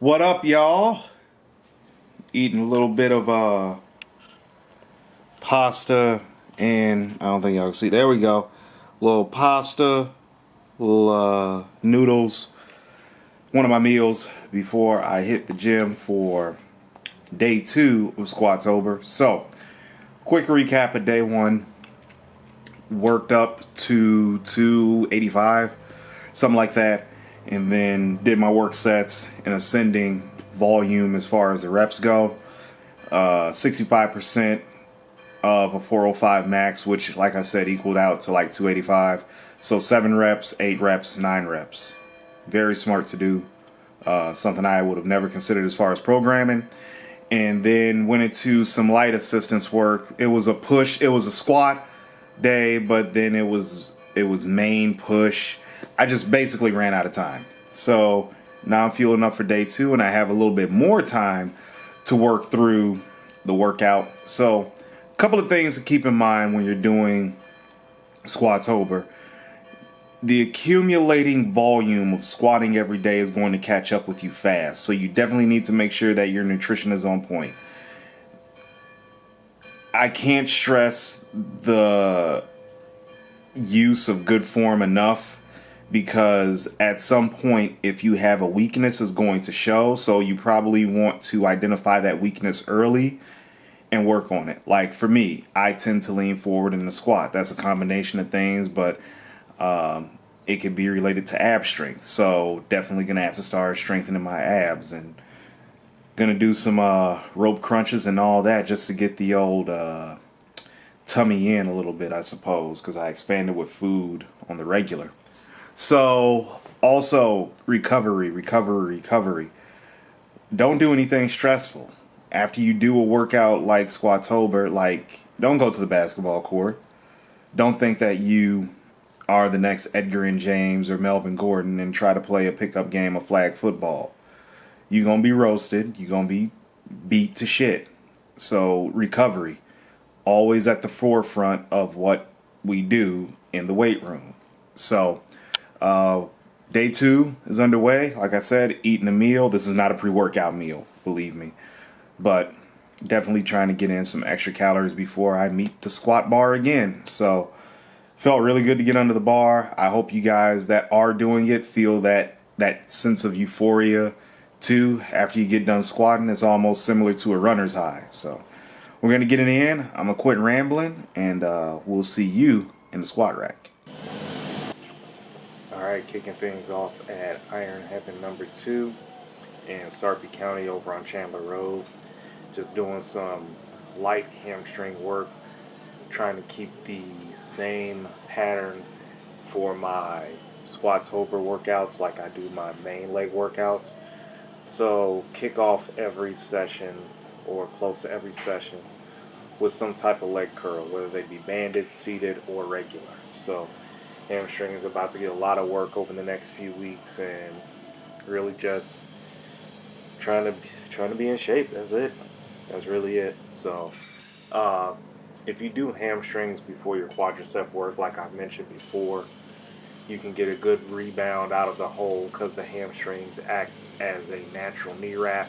What up, y'all? Eating a little bit of pasta, and I don't think y'all can see. There we go. Little pasta, little noodles. One of my meals before I hit the gym for day 2 of Squatober. So, quick recap of day 1. Worked up to 285, something like that, and then did my work sets in ascending volume as far as the reps go. 65% of a 405 max, which, like I said, equaled out to like 285. So 7 reps, 8 reps, 9 reps. Very smart to do. Something I would have never considered as far as programming. And then went into some light assistance work. It was a push. It was a squat day, but then it was main push. I just basically ran out of time. So now I'm fueling up for day 2, and I have a little bit more time to work through the workout. So a couple of things to keep in mind when you're doing Squatober. The accumulating volume of squatting every day is going to catch up with you fast. So you definitely need to make sure that your nutrition is on point. I can't stress the use of good form enough, because at some point, if you have a weakness, is going to show. So you probably want to identify that weakness early and work on it. Like for me, I tend to lean forward in the squat. That's a combination of things, but it could be related to ab strength. So definitely gonna have to start strengthening my abs, and gonna do some rope crunches and all that just to get the old tummy in a little bit, I suppose, because I expanded with food on the regular. So also recovery. Don't do anything stressful. After you do a workout like Squatober, like, don't go to the basketball court. Don't think that you are the next Edgar and James or Melvin Gordon and try to play a pickup game of flag football. You're going to be roasted. You're going to be beat to shit. So recovery, always at the forefront of what we do in the weight room. So day 2 is underway. Like I said, eating a meal. This is not a pre-workout meal, believe me. But definitely trying to get in some extra calories before I meet the squat bar again. So felt really good to get under the bar. I hope you guys that are doing it feel that sense of euphoria too after you get done squatting. It's almost similar to a runner's high. So we're going to get it in. I'm going to quit rambling, and we'll see you in the squat rack. All right, kicking things off at Iron Heaven number 2 in Sarpy County over on Chandler Road. Just doing some light hamstring work, trying to keep the same pattern for my Squatober workouts like I do my main leg workouts. So kick off every session, or close to every session, with some type of leg curl, whether they be banded, seated, or regular. So hamstring is about to get a lot of work over the next few weeks, and really just trying to be in shape. That's it. That's really it. So if you do hamstrings before your quadricep work, like I mentioned before, you can get a good rebound out of the hole, because the hamstrings act as a natural knee wrap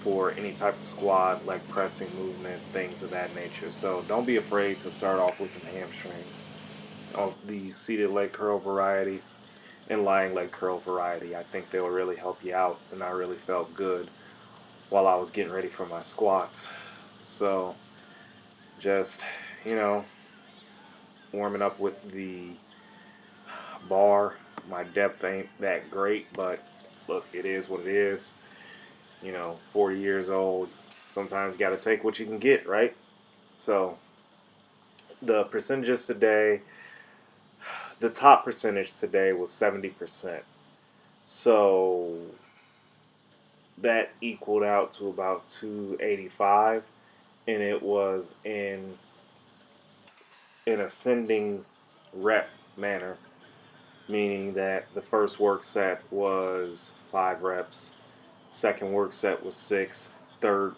for any type of squat, like pressing movement, things of that nature. So don't be afraid to start off with some hamstrings. Of the seated leg curl variety and lying leg curl variety, I think they'll really help you out, and I really felt good while I was getting ready for my squats. So just, warming up with the bar. My depth ain't that great, but look, it is what it is. 40 years old. Sometimes you got to take what you can get, right? So the percentages today, the top percentage today was 70%. So that equaled out to about 285, and it was in an ascending rep manner, meaning that the first work set was 5 reps, second work set was 6, third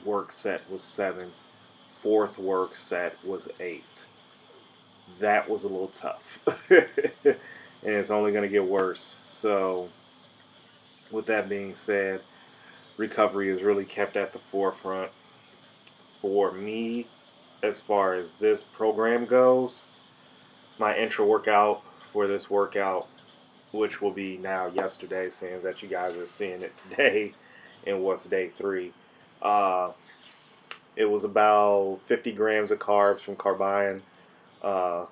work set was 7, fourth work set was 8. That was a little tough. And it's only going to get worse. So with that being said, recovery is really kept at the forefront for me as far as this program goes. My intro workout for this workout, which will be now yesterday, seeing that you guys are seeing it today and what's day 3. It was about 50 grams of carbs from Carbine, a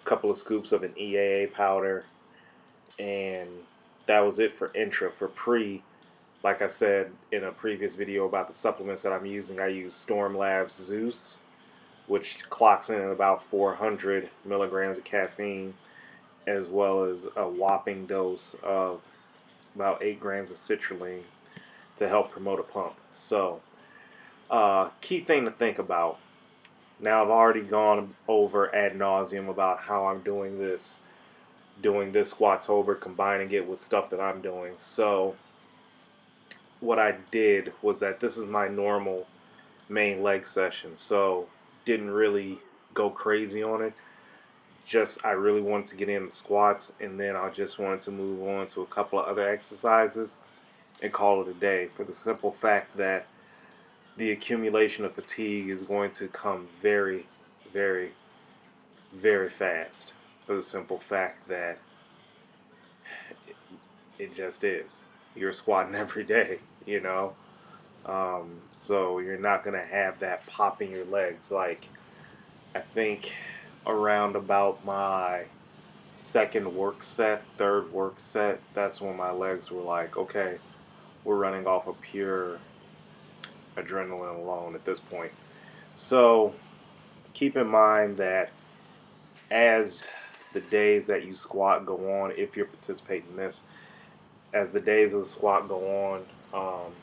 couple of scoops of an EAA powder, and that was it for intra. For pre, like I said in a previous video about the supplements that I'm using, I use Storm Labs Zeus, which clocks in at about 400 milligrams of caffeine, as well as a whopping dose of about 8 grams of citrulline to help promote a pump. So, key thing to think about. Now, I've already gone over ad nauseum about how I'm doing this Squatober, combining it with stuff that I'm doing. So, what I did was that this is my normal main leg session. So, didn't really go crazy on it. Just, I really wanted to get in the squats, and then I just wanted to move on to a couple of other exercises and call it a day, for the simple fact that the accumulation of fatigue is going to come very, very, very fast, for the simple fact that it just is. You're squatting every day, you know? So you're not going to have that pop in your legs. Like, I think around about my third work set, that's when my legs were like, okay, we're running off of pure adrenaline alone at this point. So keep in mind that as the days that you squat go on, if you're participating in this, as the days of the squat go on,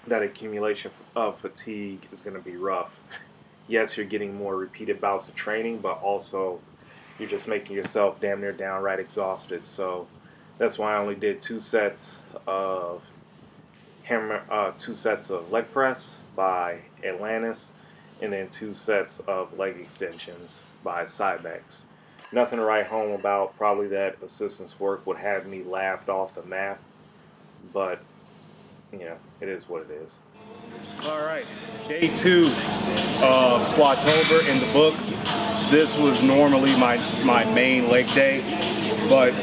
that accumulation of fatigue is going to be rough. Yes, you're getting more repeated bouts of training, but also you're just making yourself damn near downright exhausted. So that's why I only did 2 sets of leg press by Atlantis, and then 2 sets of leg extensions by Cybex. Nothing to write home about. Probably that assistance work would have me laughed off the map, but you know, it is what it is. All right, day 2 of Squatober in the books. This was normally my main leg day, but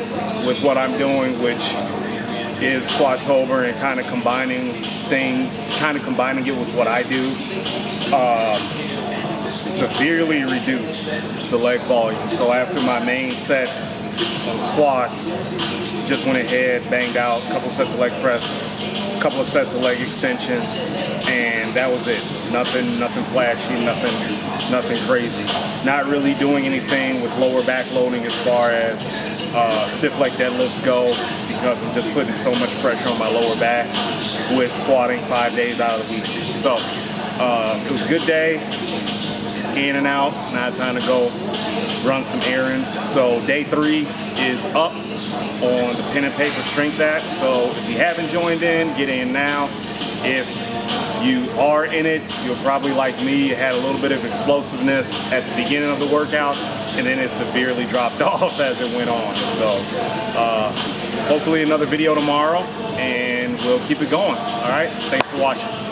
with what I'm doing, which is Squatober, and kind of combining it with what I do, severely reduced the leg volume. So after my main sets of squats, just went ahead, banged out a couple sets of leg press, a couple of sets of leg extensions, and that was it. Nothing flashy, nothing crazy. Not really doing anything with lower back loading as far as stiff leg deadlifts go, because I'm just putting so much pressure on my lower back with squatting 5 days out of the week. So it was a good day, in and out. Now it's time to go run some errands. So day 3 is up on the pen and paper strength app. So if you haven't joined in, get in now. If you are in it, you'll probably, like me, had a little bit of explosiveness at the beginning of the workout, and then it severely dropped off as it went on. So hopefully another video tomorrow, and we'll keep it going. All right, thanks for watching.